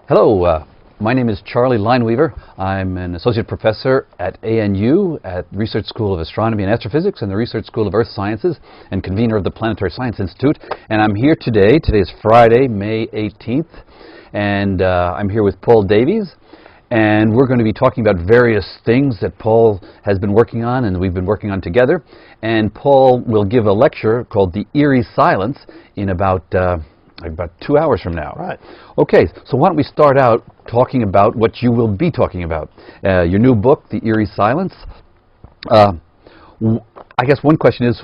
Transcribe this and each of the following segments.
Hello, my name is Charlie Lineweaver. I'm an associate professor at ANU at Research School of Astronomy and Astrophysics and the Research School of Earth Sciences and convener of the Planetary Science Institute. And I'm here today. Today is Friday, May 18th, and I'm here with Paul Davies. And we're going to be talking about various things that Paul has been working on and we've been working on together. And Paul will give a lecture called The Eerie Silence in about 2 hours from now. Right. Okay, so why don't we start out talking about what you will be talking about. Your new book, The Eerie Silence. I guess one question is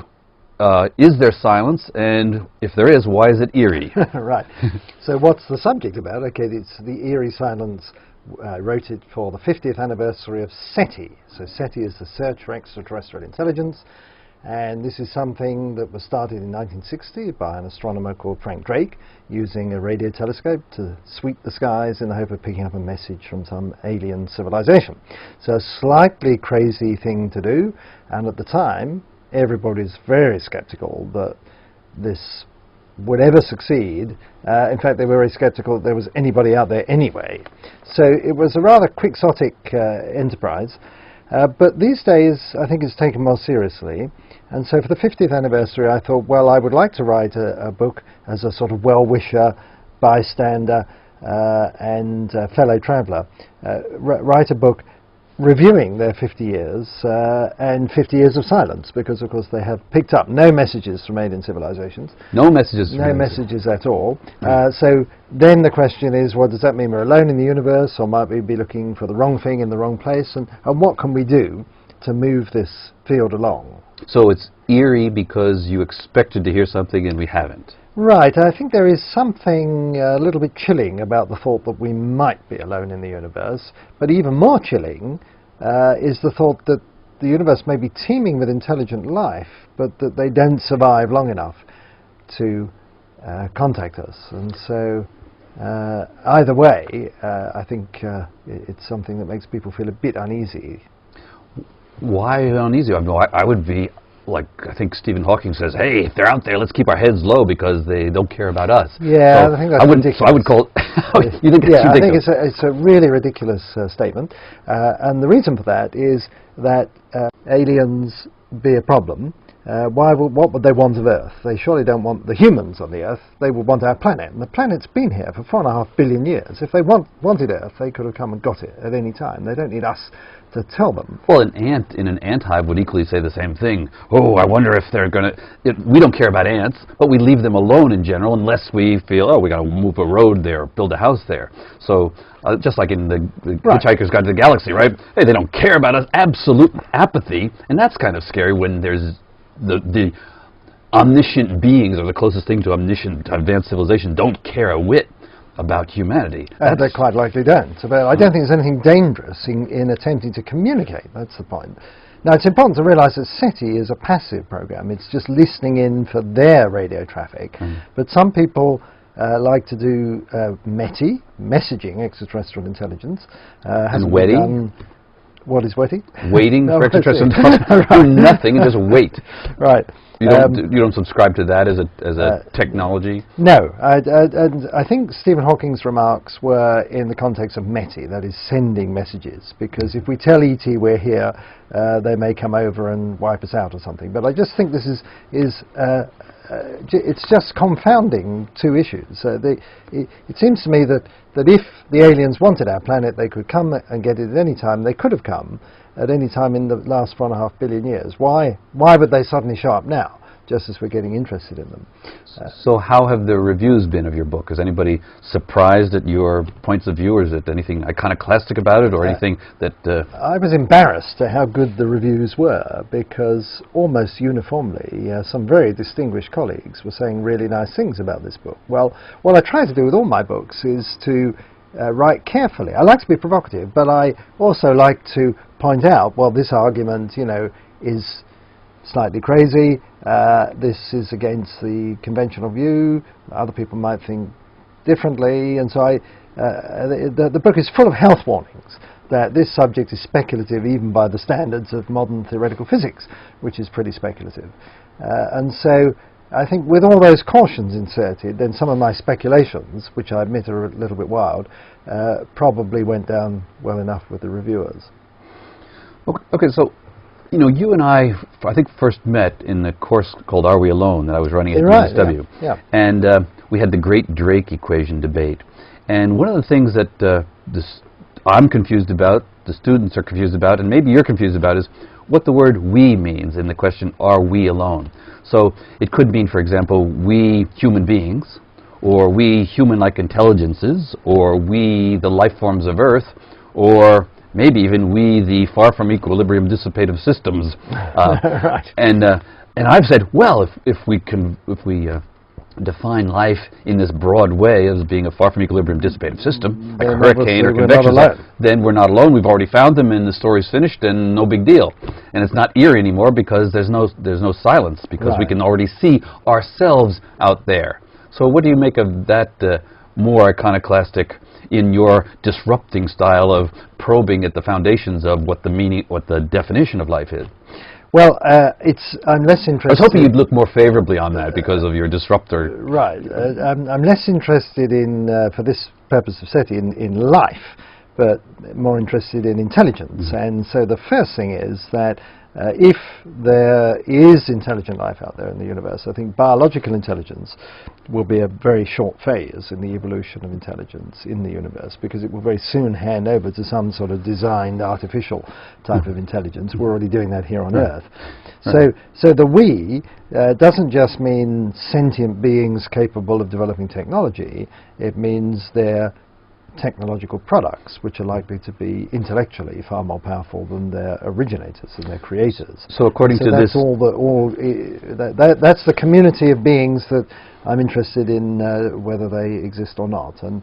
there silence? And if there is, why is it eerie? Right. So what's the subject about? Okay, it's The Eerie Silence. I wrote it for the 50th anniversary of SETI. So SETI is the Search for Extraterrestrial Intelligence. And this is something that was started in 1960 by an astronomer called Frank Drake, using a radio telescope to sweep the skies in the hope of picking up a message from some alien civilization. So a slightly crazy thing to do, and at the time everybody's very skeptical that this would ever succeed. In fact, they were very skeptical that there was anybody out there anyway. So it was a rather quixotic enterprise. But these days, I think it's taken more seriously. And so for the 50th anniversary, I thought, well, I would like to write a book as a sort of well-wisher, bystander, and fellow traveller. Write a book reviewing their 50 years and 50 years of silence, because, of course, they have picked up no messages from alien civilizations. No messages from No messages at all. So then the question is, well, does that mean we're alone in the universe, or might we be looking for the wrong thing in the wrong place? And what can we do to move this field along? So it's eerie because you expected to hear something and we haven't. Right. I think there is something a little bit chilling about the thought that we might be alone in the universe. But even more chilling is the thought that the universe may be teeming with intelligent life, but that they don't survive long enough to contact us. And so either way, I think it's something that makes people feel a bit uneasy. Why uneasy? I mean, I would be, like, I think Stephen Hawking says, hey, if they're out there, let's keep our heads low because they don't care about us. Yeah, so I think that's ridiculous. So I would call it, you think it's yeah, ridiculous? I think it's a really ridiculous statement. And the reason for that is that aliens be a problem. What would they want of Earth? They surely don't want the humans on the Earth. They would want our planet. And the planet's been here for 4.5 billion years. If they wanted Earth, they could have come and got it at any time. They don't need us to tell them. Well, an ant in an ant hive would equally say the same thing. Oh, I wonder if they're going to... We don't care about ants, but we leave them alone in general unless we feel, oh, we got to move a road there, build a house there. So just like in the Right. Hitchhiker's Guide to the Galaxy, right? Hey, they don't care about us. Absolute apathy. And that's kind of scary when there's the omniscient beings, or the closest thing to omniscient advanced civilization, don't care a whit about humanity. They quite likely don't. But I don't think there's anything dangerous in attempting to communicate. That's the point. Now, it's important to realize that SETI is a passive program. It's just listening in for their radio traffic. But some people like to do METI, messaging extraterrestrial intelligence. And WETI? What is WETI? Waiting for extraterrestrial intelligence. Do nothing and just wait. Right. You don't subscribe to that as a technology? No. And I think Stephen Hawking's remarks were in the context of METI, that is sending messages, because if we tell ET we're here, they may come over and wipe us out or something. But I just think this is it's just confounding two issues. It seems to me that if the aliens wanted our planet, they could come and get it at any time. They could have come at any time in the last 4.5 billion years. Why would they suddenly show up now, just as we're getting interested in them? So how have the reviews been of your book? Is anybody surprised at your points of view, or is it anything iconoclastic about it, or anything that... I was embarrassed at how good the reviews were, because almost uniformly some very distinguished colleagues were saying really nice things about this book. Well, what I try to do with all my books is to write carefully. I like to be provocative, but I also like to point out, well, this argument, is slightly crazy. This is against the conventional view. Other people might think differently, and so the book is full of health warnings that this subject is speculative even by the standards of modern theoretical physics, which is pretty speculative. And so I think with all those cautions inserted, then some of my speculations, which I admit are a little bit wild, probably went down well enough with the reviewers. Okay, so you and I think first met in the course called Are We Alone that I was running at USW. Yeah. And we had the great Drake equation debate. And one of the things that I'm confused about, the students are confused about, and maybe you're confused about is what the word we means in the question, are we alone? So it could mean, for example, we human beings, or we human-like intelligences, or we the life forms of Earth, or maybe even we the far from equilibrium dissipative systems. Right. And I've said, well, if we define life in this broad way as being a far from equilibrium dissipative system, like a hurricane or convection, then we're not alone. We've already found them, and the story's finished, and no big deal. And it's not eerie anymore because there's no silence, because we can already see ourselves out there. So what do you make of that more iconoclastic, in your disrupting style of probing at the foundations of what the meaning, what the definition of life is? Well, I'm less interested. I was hoping you'd look more favorably on that because of your disruptor. Right. I'm less interested in, for this purpose of SETI, in life, but more interested in intelligence. And so the first thing is that if there is intelligent life out there in the universe, I think biological intelligence will be a very short phase in the evolution of intelligence in the universe, because it will very soon hand over to some sort of designed artificial type of intelligence. We're already doing that here on Earth. So the we doesn't just mean sentient beings capable of developing technology. It means they're technological products which are likely to be intellectually far more powerful than their originators and their creators. So according to that's this, that's the community of beings that I'm interested in, whether they exist or not. And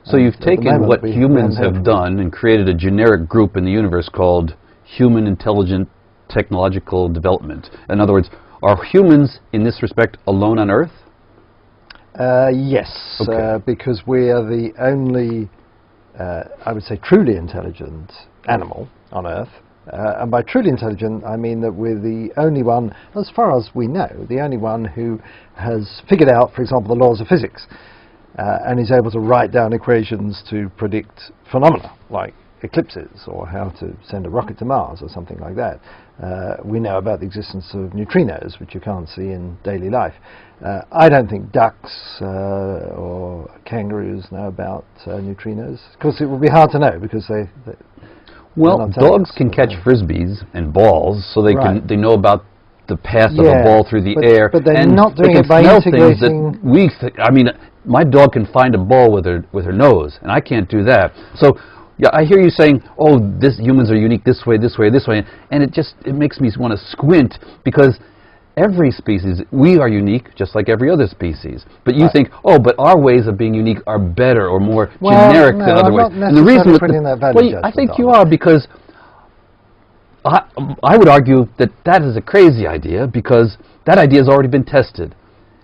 so you've taken what humans have done and created a generic group in the universe called human intelligent technological development. In other words, are humans in this respect alone on Earth? Yes, okay. Because we are the only, I would say, truly intelligent animal on Earth. And by truly intelligent, I mean that we're the only one, as far as we know, the only one who has figured out, for example, the laws of physics, and is able to write down equations to predict phenomena like eclipses, or how to send a rocket to Mars, or something like that. We know about the existence of neutrinos, which you can't see in daily life. I don't think ducks or kangaroos know about neutrinos. Of course, it would be hard to know because well, dogs can catch frisbees and balls, so they they know about the path of a ball through the air. But they're and not doing they it by smell integrating. Things that I mean, my dog can find a ball with her nose, and I can't do that. So. Yeah, I hear you saying, "Oh, humans are unique this way, this way, this way," and it makes me want to squint, because every species, we are unique just like every other species. But you think, oh, but our ways of being unique are better or more generic than other ways. And the reason I think you are, because I would argue that is a crazy idea, because that idea has already been tested.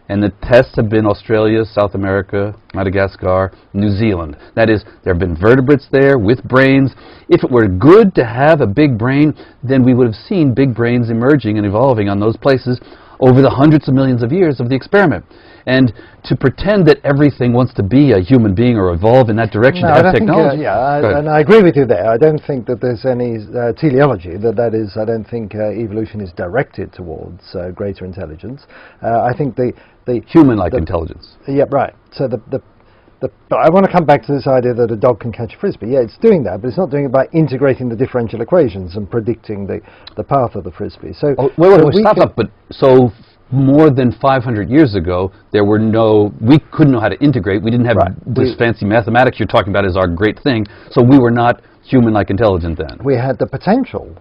And the tests have been Australia, South America, Madagascar, New Zealand. That is, there have been vertebrates there with brains. If it were good to have a big brain, then we would have seen big brains emerging and evolving on those places over the hundreds of millions of years of the experiment. And to pretend that everything wants to be a human being or evolve in that direction to have technology. And I agree with you there. I don't think that there's any teleology. That is, I don't think evolution is directed towards greater intelligence. I think the human-like intelligence. Yeah, right. So but I want to come back to this idea that a dog can catch a frisbee. Yeah, it's doing that, but it's not doing it by integrating the differential equations and predicting the path of the frisbee. So, stop. But so more than 500 years ago, we couldn't know how to integrate. We didn't have this fancy mathematics you're talking about as our great thing. So we were not human-like intelligent then. We had the potential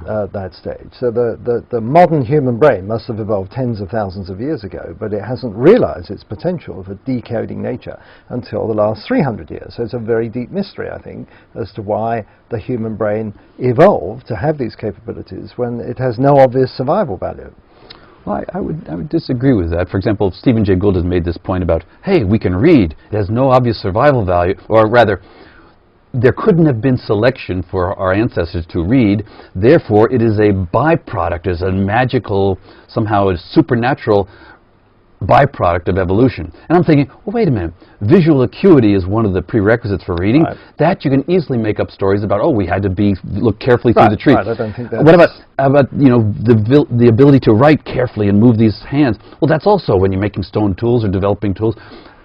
at that stage. So the modern human brain must have evolved tens of thousands of years ago, but it hasn't realized its potential of a decoding nature until the last 300 years. So it's a very deep mystery, I think, as to why the human brain evolved to have these capabilities when it has no obvious survival value. Well, I would disagree with that. For example, Stephen Jay Gould has made this point about, hey, we can read. It has no obvious survival value, or rather, there couldn't have been selection for our ancestors to read. Therefore, it is a byproduct, is a magical, somehow a supernatural byproduct of evolution. And I'm thinking, well, wait a minute. Visual acuity is one of the prerequisites for reading. Right. That you can easily make up stories about. Oh, we had to look carefully through the tree. Right, I don't think that's... What about the ability to write carefully and move these hands? Well, that's also when you're making stone tools or developing tools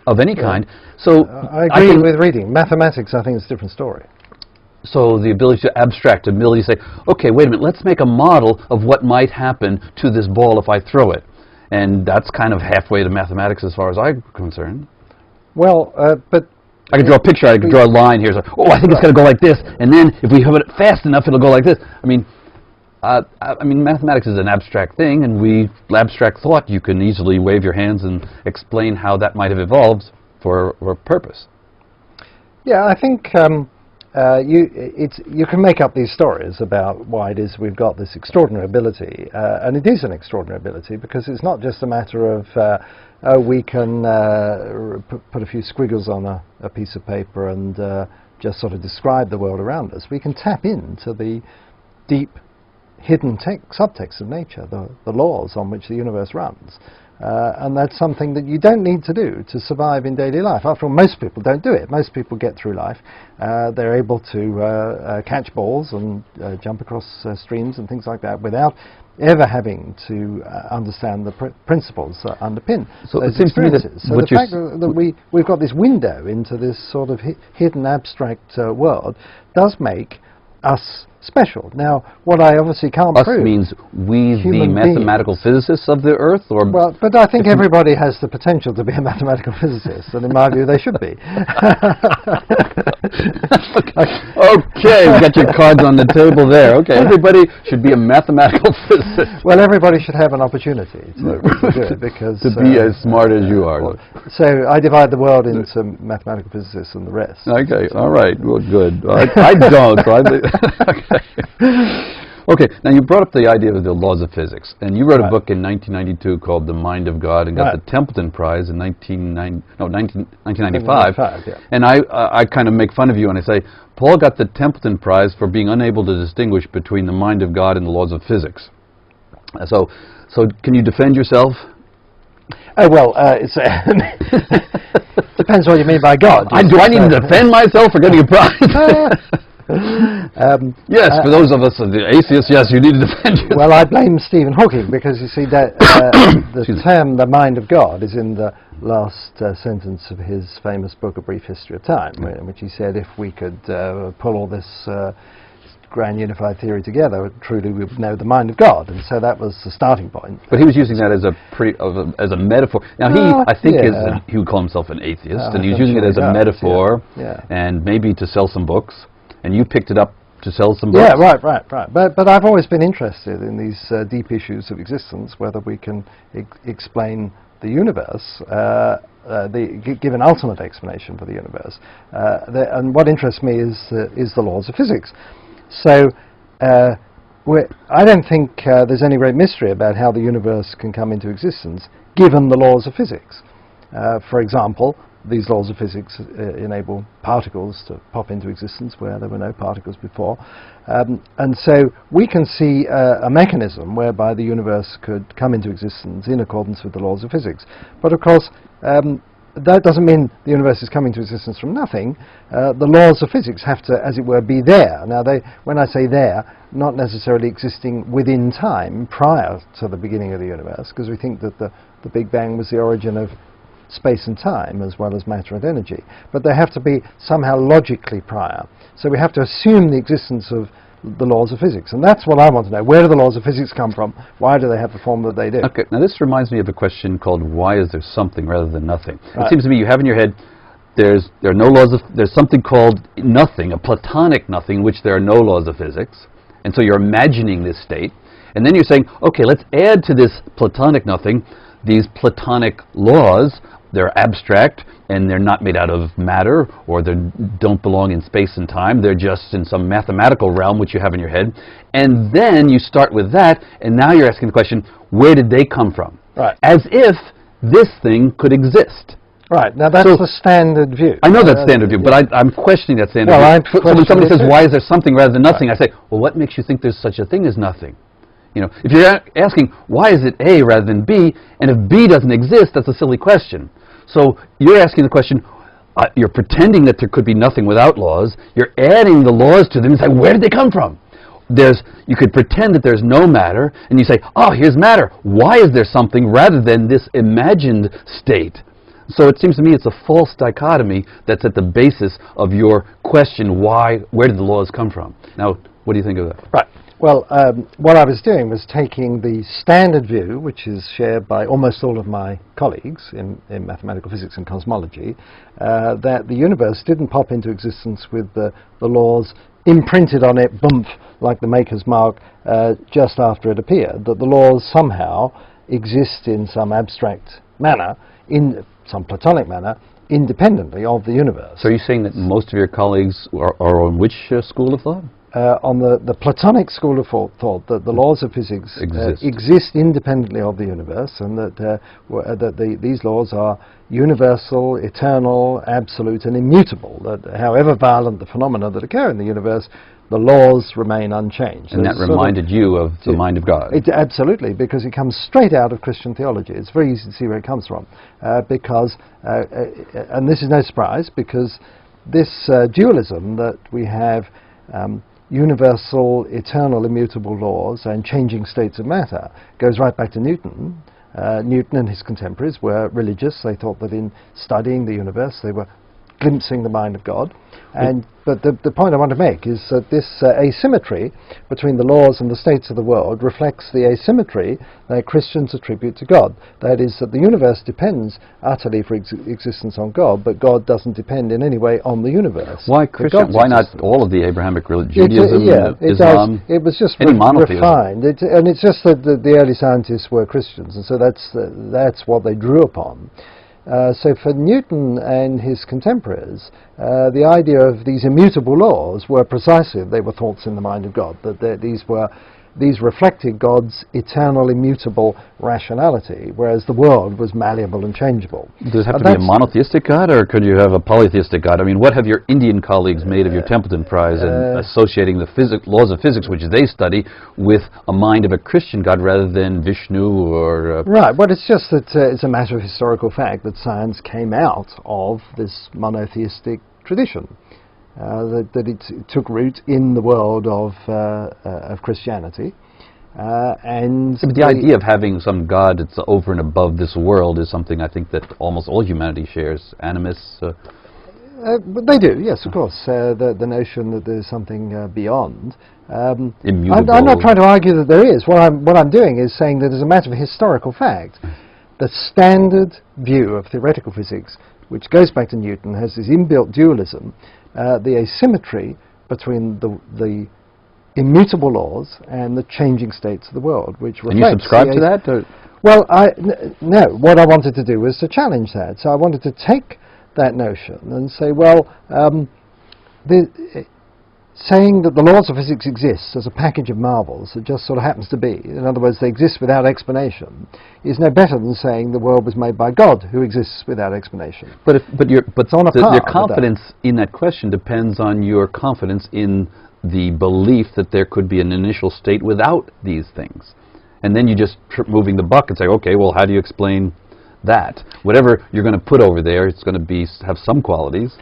of any kind. So I agree with reading. Mathematics, I think, is a different story. So the ability to abstract, the ability to say, okay, wait a minute, let's make a model of what might happen to this ball if I throw it. And that's kind of halfway to mathematics as far as I'm concerned. Well, but... I could draw a picture, I could draw a line here. So, oh, I think it's going to go like this. And then if we have it fast enough, it'll go like this. I mean, mathematics is an abstract thing, and abstract thought, you can easily wave your hands and explain how that might have evolved for a purpose. Yeah, I think you can make up these stories about why it is we've got this extraordinary ability, and it is an extraordinary ability because it's not just a matter of we can put a few squiggles on a piece of paper and just sort of describe the world around us. We can tap into the deep hidden subtext of nature, the laws on which the universe runs. And that's something that you don't need to do to survive in daily life. After all, most people don't do it. Most people get through life. They're able to catch balls and jump across streams and things like that without ever having to understand the principles that underpin those experiences. So the fact that we've got this window into this sort of hidden abstract world does make us special. Now, what I obviously can't prove... Us means we, the mathematical physicists of the Earth? Or well, but I think everybody has the potential to be a mathematical physicist, and in my view, they should be. Okay, we got your cards on the table there. Okay, everybody should be a mathematical physicist. Well, everybody should have an opportunity to do it, because... to be as smart as you are. So I divide the world into mathematical physicists and the rest. Okay, all right, well, good. I don't, so I think... Okay, now you brought up the idea of the laws of physics, and you wrote a book in 1992 called The Mind of God, and got the Templeton Prize in 1995. Yeah. And I kind of make fun of you and I say, Paul got the Templeton Prize for being unable to distinguish between the mind of God and the laws of physics. So can you defend yourself? Oh, well, it's depends what you mean by God. Do I need to defend myself for getting a prize? Yes, for those of us the atheists, yes, you need to defend yourself. Well, I blame Stephen Hawking, because you see that the term "the mind of God" is in the last sentence of his famous book, A Brief History of Time, in which he said if we could pull all this grand unified theory together, truly we would know the mind of God, and so that was the starting point. But he was using that as a metaphor. Now I think he would call himself an atheist, and he was using it as a metaphor, and maybe to sell some books. And you picked it up to sell some books? Yeah, right. But I've always been interested in these deep issues of existence, whether we can explain the universe, give an ultimate explanation for the universe. And what interests me is the laws of physics. So I don't think there's any great mystery about how the universe can come into existence, given the laws of physics. For example, these laws of physics enable particles to pop into existence where there were no particles before. And so we can see a mechanism whereby the universe could come into existence in accordance with the laws of physics. But of course, that doesn't mean the universe is coming to existence from nothing. The laws of physics have to, as it were, be there. Now, when I say there, not necessarily existing within time prior to the beginning of the universe, because we think that the Big Bang was the origin of space and time as well as matter and energy, but they have to be somehow logically prior. So we have to assume the existence of the laws of physics, and that's what I want to know. Where do the laws of physics come from? Why do they have the form that they do? Okay, now this reminds me of a question called why is there something rather than nothing? It seems to me you have in your head there are no laws of, there's something called nothing, a platonic nothing in which there are no laws of physics, and so you're imagining this state, and then you're saying, okay, let's add to this platonic nothing these platonic laws. They're abstract, and they're not made out of matter, or they don't belong in space and time. They're just in some mathematical realm which you have in your head. And then you start with that, and now you're asking the question, where did they come from? Right. As if this thing could exist. Right. Now, that's the standard view. I know that's standard view, but I'm questioning that standard view. So when somebody says, why is there something rather than nothing, I say, well, what makes you think there's such a thing as nothing? You know, if you're asking why is it A rather than B, and if B doesn't exist, that's a silly question. So you're asking the question, you're pretending that there could be nothing without laws. You're adding the laws to them and say, where did they come from? You could pretend that there's no matter, and you say, oh, here's matter. Why is there something rather than this imagined state? So it seems to me it's a false dichotomy that's at the basis of your question, where did the laws come from? Now, what do you think of that? Right. Well, what I was doing was taking the standard view, which is shared by almost all of my colleagues in mathematical physics and cosmology, that the universe didn't pop into existence with the laws imprinted on it, boom, like the maker's mark, just after it appeared, that the laws somehow exist in some abstract manner, in some Platonic manner, independently of the universe. So are you saying that most of your colleagues are on which school of thought? On the Platonic school of thought, that the laws of physics exist independently of the universe, and that these laws are universal, eternal, absolute, and immutable. That however violent the phenomena that occur in the universe, the laws remain unchanged. And that reminded you of the mind of God. Absolutely, because it comes straight out of Christian theology. It's very easy to see where it comes from, and this is no surprise, because this dualism that we have, universal, eternal, immutable laws and changing states of matter, goes right back to Newton. Newton and his contemporaries were religious. They thought that in studying the universe they were glimpsing the mind of God. But the point I want to make is that this asymmetry between the laws and the states of the world reflects the asymmetry that Christians attribute to God. That is, that the universe depends utterly for existence on God, but God doesn't depend in any way on the universe. Why Christian? Why not all of the Abrahamic religion? Judaism, Islam, it was just any monotheism. Refined. And it's just that the early scientists were Christians, and so that's what they drew upon. So for Newton and his contemporaries, the idea of these immutable laws were precisely, they were thoughts in the mind of God, that these reflected God's eternal, immutable rationality, whereas the world was malleable and changeable. Does it have to be a monotheistic God, or could you have a polytheistic God? I mean, what have your Indian colleagues made of your Templeton Prize in associating the laws of physics, which they study, with a mind of a Christian God rather than Vishnu or... Right, well, it's just that it's a matter of historical fact that science came out of this monotheistic tradition. That it took root in the world of Christianity, and but the idea of having some God that's over and above this world is something I think that almost all humanity shares. Animists. But they do, yes, of course. The notion that there's something beyond. Immutable. I'm not trying to argue that there is. What I'm doing is saying that as a matter of historical fact, the standard view of theoretical physics, which goes back to Newton, has this inbuilt dualism. The asymmetry between the immutable laws and the changing states of the world, which reflects... And you subscribe to that? Or? Well, no. What I wanted to do was to challenge that. So I wanted to take that notion and say, well, saying that the laws of physics exist as a package of marvels that just sort of happens to be, in other words, they exist without explanation, is no better than saying the world was made by God, who exists without explanation. But your confidence in that question depends on your confidence in the belief that there could be an initial state without these things. And then you just moving the buck and say, okay, well, how do you explain that? Whatever you're going to put over there, it's going to have some qualities.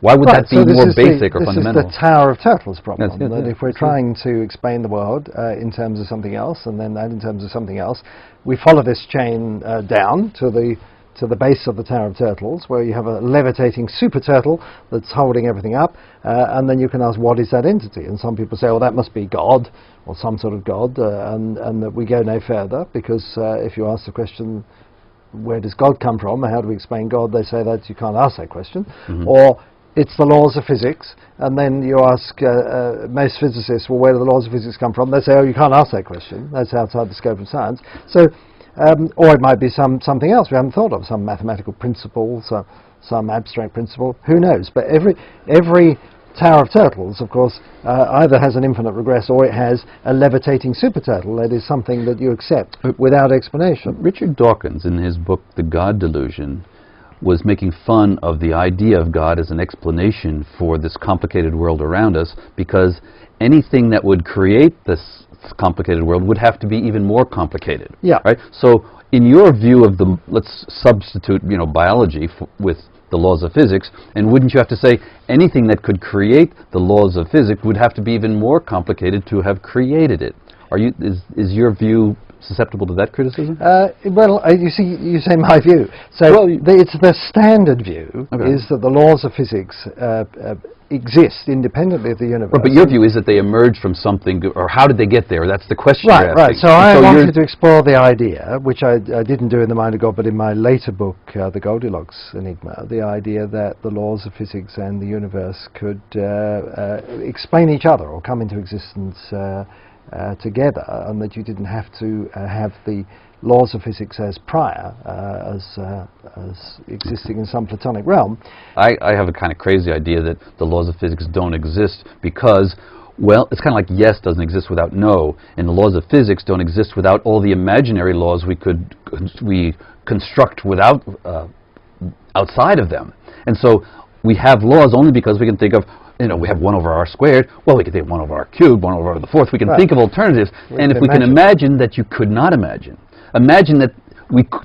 Why would that be more basic or fundamental? This is the Tower of Turtles problem. That if we're trying to explain the world in terms of something else, and then that in terms of something else, we follow this chain down to the base of the Tower of Turtles, where you have a levitating super turtle that's holding everything up, and then you can ask, what is that entity? And some people say, well, that must be God, or some sort of God, and that we go no further, because if you ask the question, where does God come from, how do we explain God, they say that you can't ask that question. Mm-hmm. Or it's the laws of physics, and then you ask most physicists, well, where do the laws of physics come from? They say, oh, you can't ask that question. That's outside the scope of science. So, or it might be something else we haven't thought of, some mathematical principle, some abstract principle. Who knows? But every Tower of Turtles, of course, either has an infinite regress or it has a levitating super turtle. That is something that you accept without explanation. Richard Dawkins, in his book The God Delusion, was making fun of the idea of God as an explanation for this complicated world around us, because anything that would create this complicated world would have to be even more complicated. Yeah. Right? So in your view of the, let's substitute, biology with the laws of physics, and wouldn't you have to say anything that could create the laws of physics would have to be even more complicated to have created it? Is your view susceptible to that criticism? You see, you say my view. So Well, it's the standard view Okay. is that the laws of physics exist independently of the universe. But your view is that they emerged from something, or how did they get there? That's the question Right, you're right. asking. So I you're- wanted to explore the idea, which I didn't do in The Mind of God, but in my later book, The Goldilocks Enigma, the idea that the laws of physics and the universe could explain each other or come into existence together, and that you didn't have to have the laws of physics as prior, as existing in some Platonic realm. I have a kind of crazy idea that the laws of physics don't exist because, well, it's kind of like yes doesn't exist without no, and the laws of physics don't exist without all the imaginary laws we construct without outside of them. And so we have laws only because we can think of, we have 1 over r squared. Well, we can think of 1 over r cubed, 1 over r to the fourth. We can Right. think of alternatives. And if can we can imagine. imagine that you could not imagine that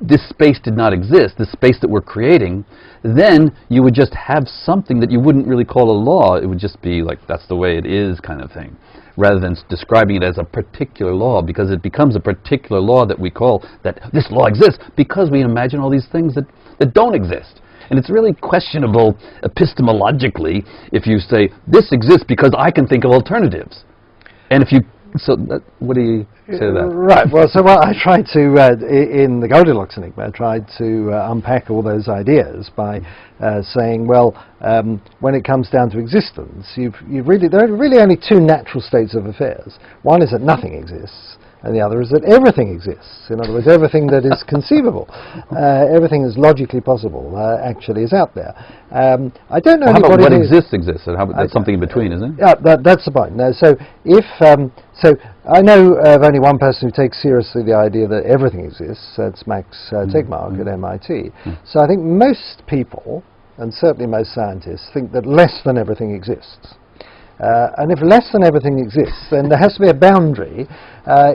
this space did not exist, this space that we're creating, then you would just have something that you wouldn't really call a law. It would just be like, that's the way it is kind of thing, rather than describing it as a particular law, because it becomes a particular law that we call that this law exists because we imagine all these things that don't exist. And it's really questionable epistemologically if you say, this exists because I can think of alternatives. And if you, what do you say to that? Right. Well, so what I tried to, in the Goldilocks Enigma, I tried to unpack all those ideas by saying, well, when it comes down to existence, there are really only 2 natural states of affairs. One is that nothing exists, and the other is that everything exists. In other words, everything that is conceivable, everything that's logically possible, actually is out there. I don't know Well, how about anybody what who- exists, and that's something in between, isn't it? Yeah, that's the point. No, so if so, I know of only one person who takes seriously the idea that everything exists. That's Max Tegmark at MIT. So I think most people, and certainly most scientists, think that less than everything exists. And if less than everything exists, then there has to be a boundary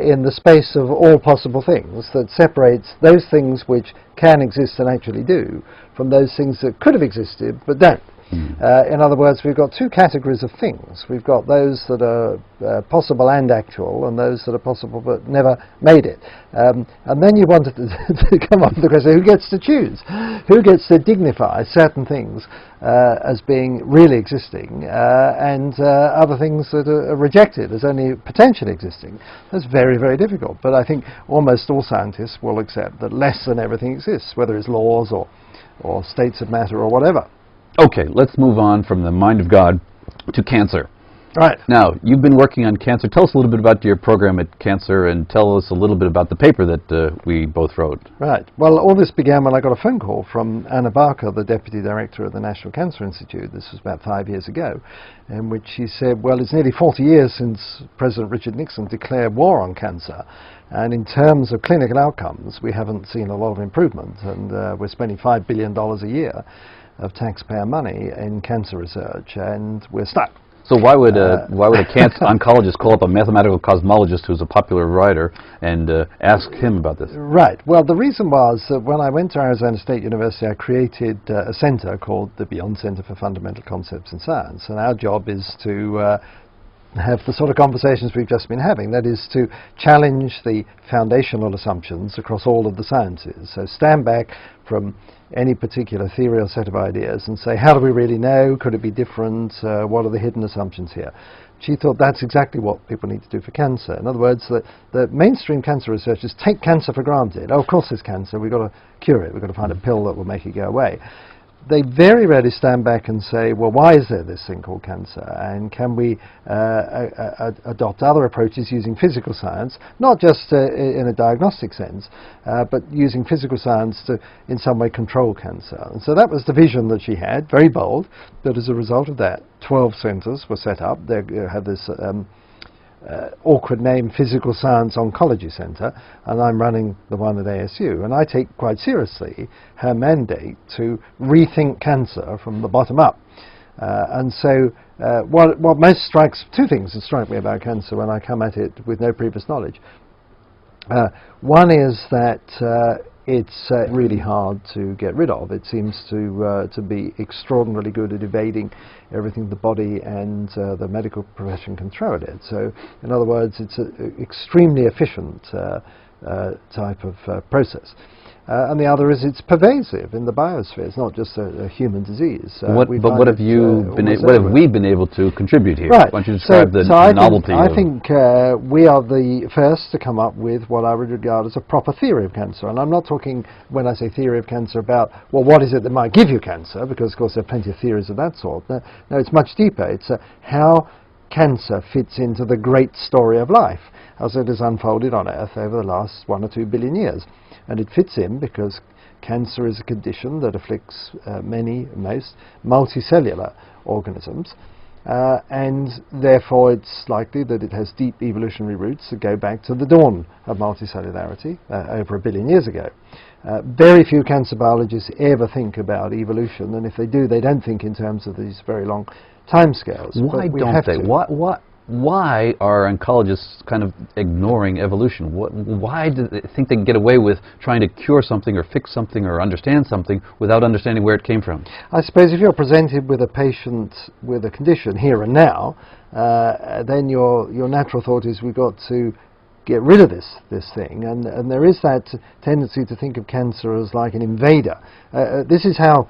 in the space of all possible things that separates those things which can exist and actually do from those things that could have existed but don't. In other words, we've got 2 categories of things. We've got those that are possible and actual, and those that are possible but never made it. And then you wanted to come up with the question, who gets to choose? Who gets to dignify certain things as being really existing and other things that are rejected as only potentially existing? That's very, very difficult. But I think almost all scientists will accept that less than everything exists, whether it's laws or states of matter or whatever. Okay, let's move on from the mind of God to cancer. Right. Now, you've been working on cancer. Tell us a little bit about your program at Cancer, and tell us a little bit about the paper that we both wrote. Right. Well, all this began when I got a phone call from Anna Barker, the Deputy Director of the National Cancer Institute. This was about 5 years ago, in which she said, well, it's nearly 40 years since President Richard Nixon declared war on cancer. And in terms of clinical outcomes, we haven't seen a lot of improvement. And we're spending $5 billion a year of taxpayer money in cancer research, and we're stuck. So why would a cancer oncologist call up a mathematical cosmologist who's a popular writer and ask him about this? Right. Well, the reason was that when I went to Arizona State University, I created a center called the Beyond Center for Fundamental Concepts in Science, and our job is to have the sort of conversations we've just been having, that is to challenge the foundational assumptions across all of the sciences. So stand back from any particular theory or set of ideas and say, how do we really know? Could it be different? What are the hidden assumptions here? She thought that's exactly what people need to do for cancer. In other words, the mainstream cancer researchers take cancer for granted. Oh, of course there's cancer, we've got to cure it, we've got to find a pill that will make it go away. They very rarely stand back and say, well, why is there this thing called cancer? And can we adopt other approaches using physical science, not just in a diagnostic sense, but using physical science to, in some way, control cancer? And so that was the vision that she had, very bold, but as a result of that, 12 centers were set up. They have this awkward name, Physical Science Oncology Center, and I'm running the one at ASU. And I take quite seriously her mandate to rethink cancer from the bottom up. And so what most strikes, two things that strike me about cancer when I come at it with no previous knowledge. One is that it's really hard to get rid of. It seems to be extraordinarily good at evading everything the body and the medical profession can throw at it. So, in other words, it's an extremely efficient type of process. And the other is it's pervasive in the biosphere. It's not just a human disease. What have we been able to contribute here? Right. Why don't you describe the novelty? I think we are the first to come up with what I would regard as a proper theory of cancer. And I'm not talking, when I say theory of cancer, about, well, what is it that might give you cancer? Because, of course, there are plenty of theories of that sort. No, it's much deeper. It's how cancer fits into the great story of life as it has unfolded on Earth over the last 1 or 2 billion years. And it fits in because cancer is a condition that afflicts most multicellular organisms, and therefore it's likely that it has deep evolutionary roots that go back to the dawn of multicellularity over 1 billion years ago. Very few cancer biologists ever think about evolution, and if they do, they don't think in terms of these very long timescales. Why don't they? Why are oncologists kind of ignoring evolution? Why do they think they can get away with trying to cure something or fix something or understand something without understanding where it came from? I suppose if you're presented with a patient with a condition here and now, then your natural thought is we've got to get rid of this thing, and there is that tendency to think of cancer as like an invader. This is how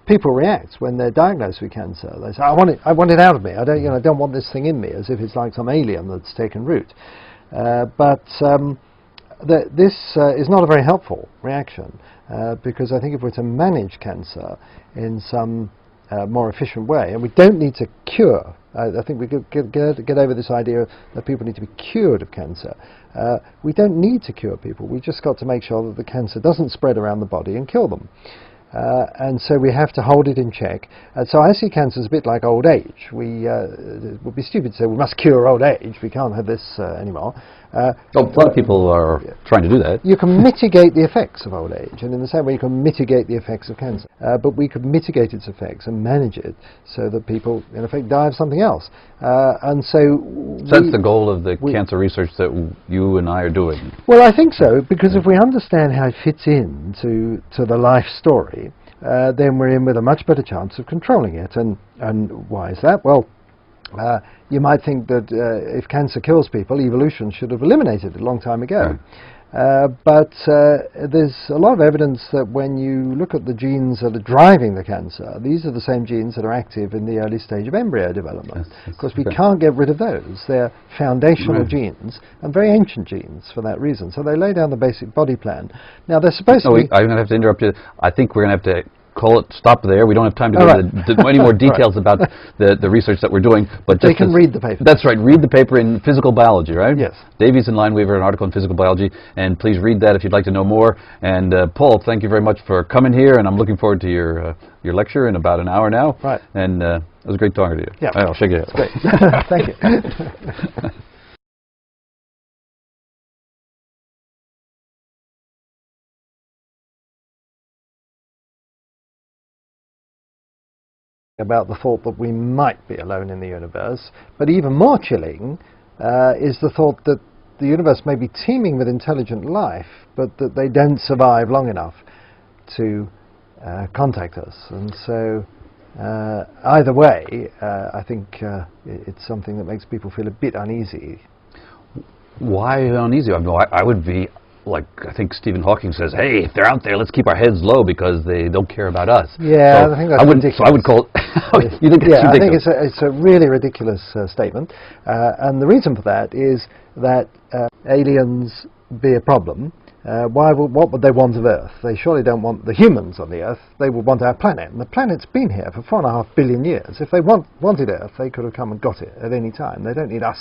people react when they're diagnosed with cancer. They say, I want it out of me. I don't want this thing in me, as if it's like some alien that's taken root. This is not a very helpful reaction, because I think if we're to manage cancer in some more efficient way, and we don't need to cure. I think we could get over this idea that people need to be cured of cancer. We don't need to cure people. We've just got to make sure that the cancer doesn't spread around the body and kill them. And so we have to hold it in check. So I see cancer as a bit like old age. It would be stupid to say we must cure old age. We can't have this anymore. A lot of people are trying to do that. You can mitigate the effects of old age, and in the same way you can mitigate the effects of cancer. But we could mitigate its effects and manage it so that people, in effect, die of something else. And so that's the goal of the cancer research that you and I are doing. Well, I think so, because if we understand how it fits into the life story, then we're in with a much better chance of controlling it. And why is that? Well, you might think that if cancer kills people, evolution should have eliminated it a long time ago. But there's a lot of evidence that when you look at the genes that are driving the cancer, these are the same genes that are active in the early stage of embryo development. Of course, we can't get rid of those. They're foundational genes, and very ancient genes for that reason. So they lay down the basic body plan. Now, they're supposed to be... I'm going to have to interrupt you. I think we're going to have to stop there. We don't have time to go into any more details about the research that we're doing. But they can read the paper. That's right. Read the paper in Physical Biology, right? Yes. Davies and Lineweaver, an article in Physical Biology, and please read that if you'd like to know more. And Paul, thank you very much for coming here, and I'm looking forward to your lecture in about an hour now. Right. And it was great talking to you. Yeah. I'll shake your hand. Great. Thank you. About the thought that we might be alone in the universe, but even more chilling is the thought that the universe may be teeming with intelligent life, but that they don't survive long enough to contact us. And so either way, I think it's something that makes people feel a bit uneasy. Why uneasy? I would be like, I think Stephen Hawking says, hey, if they're out there, let's keep our heads low because they don't care about us. Yeah, so I think that's ridiculous. So I would call it... You think it's ridiculous? I think it's a really ridiculous statement. And the reason for that is that aliens be a problem. What would they want of Earth? They surely don't want the humans on the Earth. They would want our planet. And the planet's been here for 4.5 billion years. If they wanted Earth, they could have come and got it at any time. They don't need us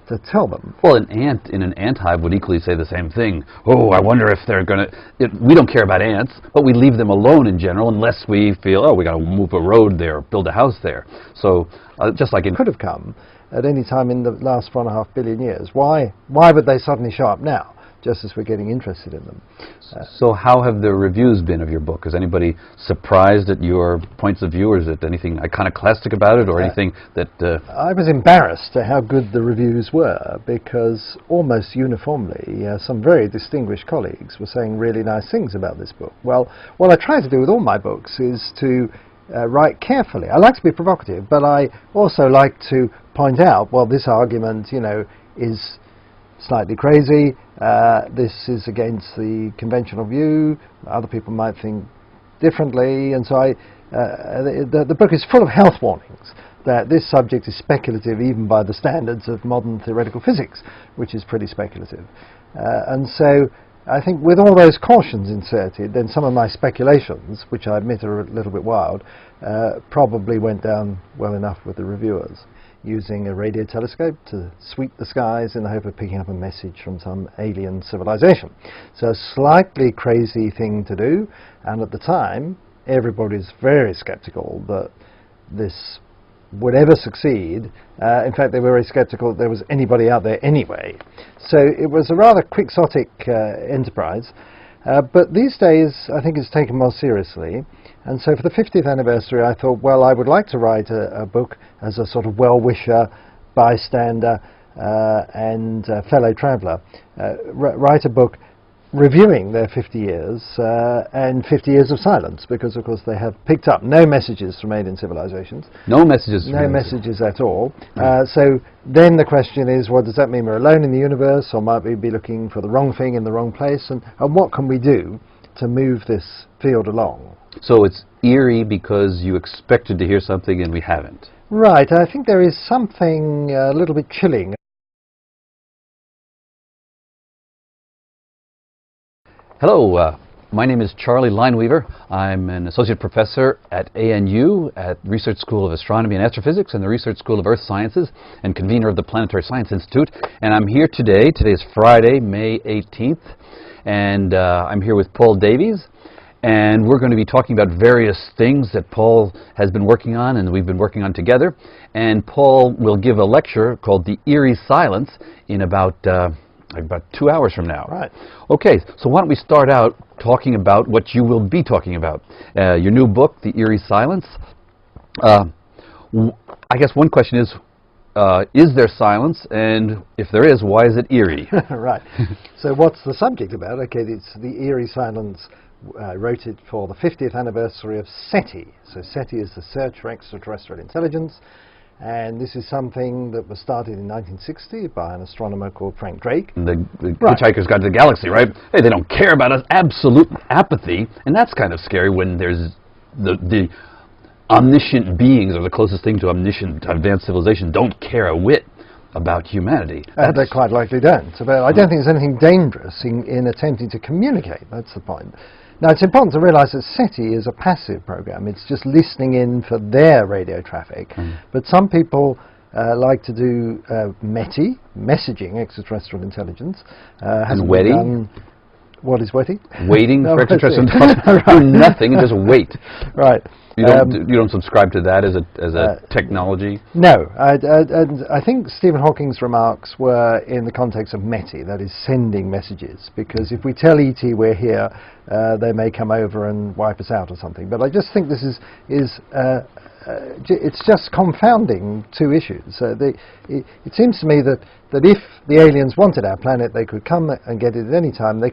to tell them. Well, an ant in an ant hive would equally say the same thing. Oh, I wonder if they're going to... We don't care about ants, but we leave them alone in general unless we feel, oh, we got to move a road there, build a house there. So just like... Could have come at any time in the last 4.5 billion years. Why would they suddenly show up now? just as we're getting interested in them. So how have the reviews been of your book? Is anybody surprised at your points of view, or is it anything iconoclastic about it, or anything that... I was embarrassed at how good the reviews were, because almost uniformly some very distinguished colleagues were saying really nice things about this book. Well, what I try to do with all my books is to write carefully. I like to be provocative, but I also like to point out, well, this argument, you know, is slightly crazy, this is against the conventional view, other people might think differently, and so the book is full of health warnings that this subject is speculative even by the standards of modern theoretical physics, which is pretty speculative. And so I think with all those cautions inserted, then some of my speculations, which I admit are a little bit wild, probably went down well enough with the reviewers, using a radio telescope to sweep the skies in the hope of picking up a message from some alien civilization. So a slightly crazy thing to do, and at the time everybody's very skeptical that this would ever succeed. In fact, they were very skeptical that there was anybody out there anyway. So it was a rather quixotic enterprise. But these days, I think it's taken more seriously. And so for the 50th anniversary, I thought, well, I would like to write a book as a sort of well-wisher, bystander, and fellow traveller. Write a book reviewing their 50 years and 50 years of silence, because of course they have picked up no messages from alien civilizations. No messages? No messages at all. So then the question is, well, does that mean we're alone in the universe, or might we be looking for the wrong thing in the wrong place, and what can we do to move this field along? So it's eerie because you expected to hear something and we haven't. Right. I think there is something a little bit chilling. Hello, my name is Charlie Lineweaver. I'm an associate professor at ANU at Research School of Astronomy and Astrophysics and the Research School of Earth Sciences, and convener of the Planetary Science Institute. And I'm here today. Today is Friday, May 18th, and I'm here with Paul Davies. And we're going to be talking about various things that Paul has been working on and we've been working on together. And Paul will give a lecture called The Eerie Silence in about 2 hours from now. Right. Okay, so why don't we start out talking about what you will be talking about. Your new book, The Eerie Silence. I guess one question is there silence? And if there is, why is it eerie? Right. So what's the subject about? Okay, it's The Eerie Silence. Wrote it for the 50th anniversary of SETI. So SETI is the Search for Extraterrestrial Intelligence. And this is something that was started in 1960 by an astronomer called Frank Drake. And the Hitchhiker's Guide to the Galaxy, right? Hey, they don't care about us. Absolute apathy. And that's kind of scary when there's the omniscient beings, or the closest thing to omniscient advanced civilization, don't care a whit about humanity. They quite likely don't. But I don't think there's anything dangerous in attempting to communicate. That's the point. Now, it's important to realize that SETI is a passive program. It's just listening in for their radio traffic. But some people like to do METI, messaging extraterrestrial intelligence. And WETI? What is WETI? Waiting for extraterrestrial intelligence. Do nothing and just wait. Right. You don't subscribe to that as a technology? No. And I think Stephen Hawking's remarks were in the context of METI, that is sending messages, because if we tell ET we're here, they may come over and wipe us out or something. But I just think this is it's just confounding two issues. It seems to me that if the aliens wanted our planet, they could come and get it at any time. They